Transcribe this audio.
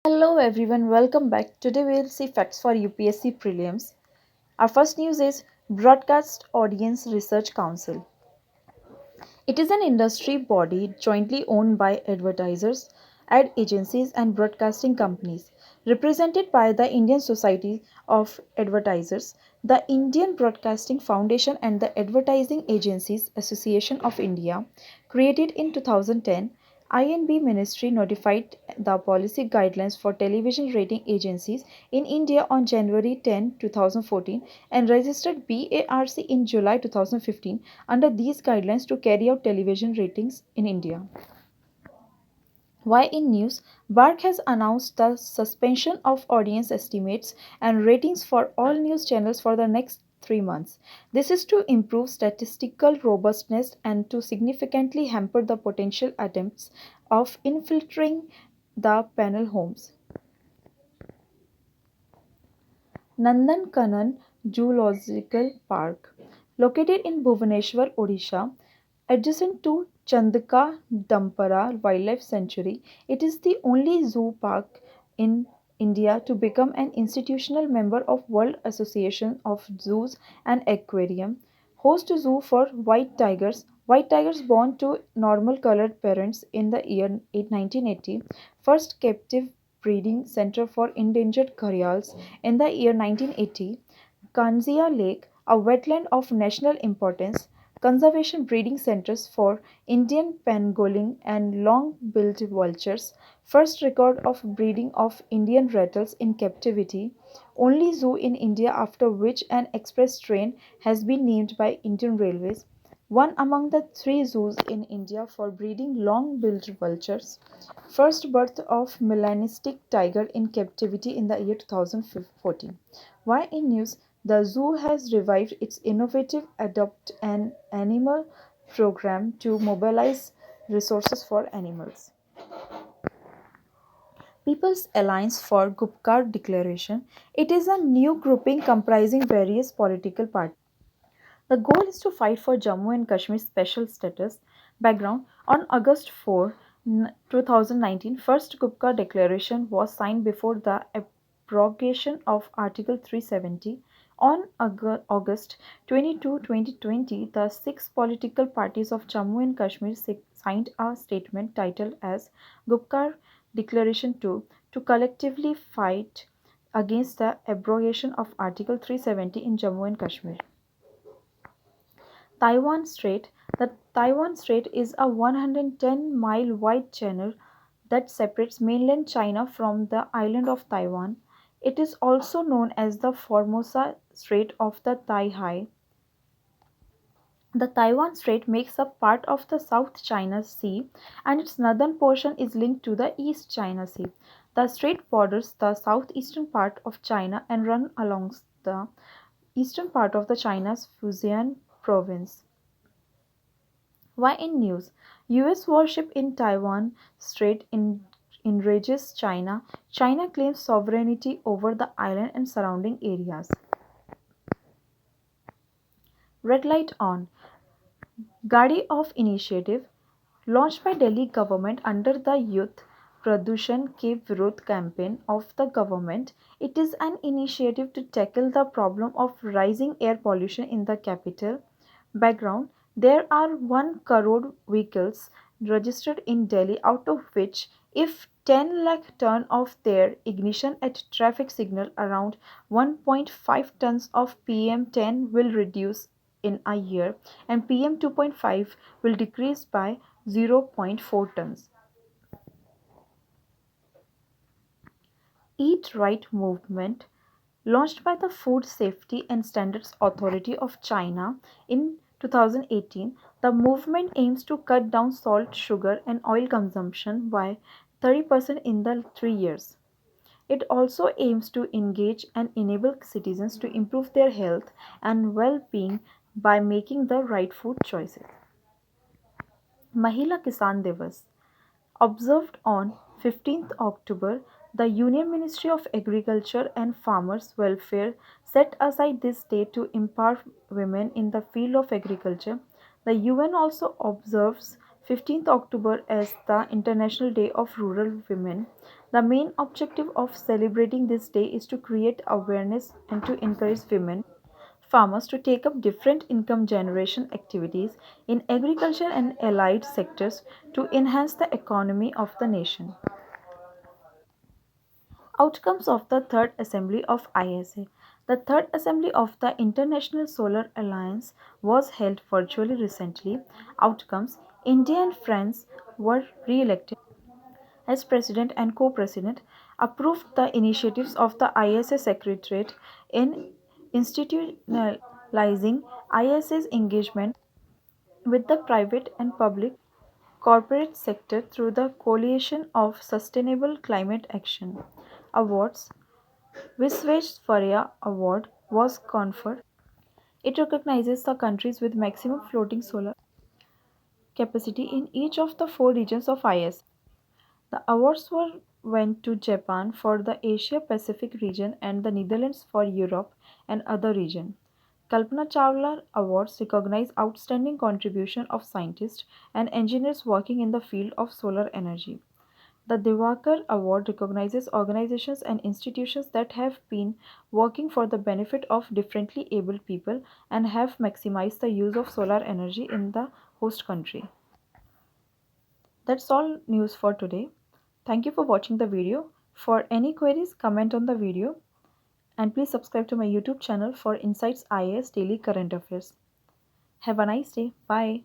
Hello everyone, welcome back. Today we'll see facts for UPSC Prelims. Our first news is Broadcast Audience Research Council. It is an industry body jointly owned by advertisers, ad agencies, and broadcasting companies. Represented by the Indian Society of Advertisers, the Indian Broadcasting Foundation, and the Advertising Agencies Association of India, created in 2010. INB Ministry notified the policy guidelines for television rating agencies in India on January 10, 2014 and registered BARC in July 2015 under these guidelines to carry out television ratings in India. Why in news, BARC has announced the suspension of audience estimates and ratings for all news channels for the next 3 months. This is to improve statistical robustness and to significantly hamper the potential attempts of infiltrating the panel homes. Nandankanan Zoological Park, located in Bhubaneswar, Odisha, adjacent to Chandka Dampara Wildlife Sanctuary, it is the only zoo park in India to become an institutional member of World Association of Zoos and Aquarium. Host zoo for white tigers born to normal colored parents in the year 1980, first captive breeding center for endangered gharials in the year 1980, Kanzia Lake, a wetland of national importance, conservation breeding centers for Indian pangolin and long-billed vultures, first record of breeding of Indian rattles in captivity, only zoo in India after which an express train has been named by Indian Railways, one among the three zoos in India for breeding long-billed vultures, first birth of melanistic tiger in captivity in the year 2014. Why in news, the zoo has revived its innovative Adopt an Animal program to mobilize resources for animals. People's Alliance for Gupkar Declaration. It is a new grouping comprising various political parties. The goal is to fight for Jammu and Kashmir special status. Background: on August 4, 2019, first Gupkar Declaration was signed before the abrogation of Article 370. On August 22, 2020, the six political parties of Jammu and Kashmir signed a statement titled as Gupkar Declaration 2 to collectively fight against the abrogation of Article 370 in Jammu and Kashmir. Taiwan Strait. The Taiwan Strait is a 110-mile wide channel that separates mainland China from the island of Taiwan. It is also known as the Formosa Strait of the Tai. The Taiwan Strait makes up part of the South China Sea and its northern portion is linked to the East China Sea. The strait borders the southeastern part of China and runs along the eastern part of the China's Fujian province. Why in news? US warship in Taiwan Strait enrages China. China claims sovereignty over the island and surrounding areas. Red light on. Gadi of initiative launched by Delhi government under the Youth Pradushan Ke Virudh campaign of the government. It is an initiative to tackle the problem of rising air pollution in the capital. Background: there are 1 crore vehicles registered in Delhi, out of which, if 10 lakh turn off their ignition at traffic signal, around 1.5 tons of PM10 will reduce in a year and PM2.5 will decrease by zero point 0.4 tons. Eat Right movement, launched by the Food Safety and Standards Authority of China in 2018, the movement aims to cut down salt, sugar, and oil consumption by 30% in the 3 years. It also aims to engage and enable citizens to improve their health and well being by making the right food choices. Mahila Kisan Divas, observed on 15th October, the Union Ministry of Agriculture and Farmers Welfare set aside this day to empower women in the field of agriculture. The UN also observes 15th October as the International Day of Rural Women. The main objective of celebrating this day is to create awareness and to encourage women farmers to take up different income generation activities in agriculture and allied sectors to enhance the economy of the nation. Outcomes of the Third Assembly of ISA. The Third Assembly of the International Solar Alliance was held virtually recently. Outcomes: India and France were re elected as president and co president, approved the initiatives of the ISA Secretariat in institutionalizing ISA's engagement with the private and public corporate sector through the Coalition of Sustainable Climate Action. Awards: Visvesvaraya Award was conferred. It recognizes the countries with maximum floating solar capacity in each of the four regions of IS. The awards went to Japan for the Asia Pacific region and the Netherlands for Europe and other region. Kalpana Chawla Awards recognize outstanding contribution of scientists and engineers working in the field of solar energy. The Diwakar Award recognizes organizations and institutions that have been working for the benefit of differently abled people and have maximized the use of solar energy in the host country. That's all news for today. Thank you for watching the video. For any queries, comment on the video and please subscribe to my YouTube channel for Insights IAS Daily Current Affairs. Have a nice day. Bye.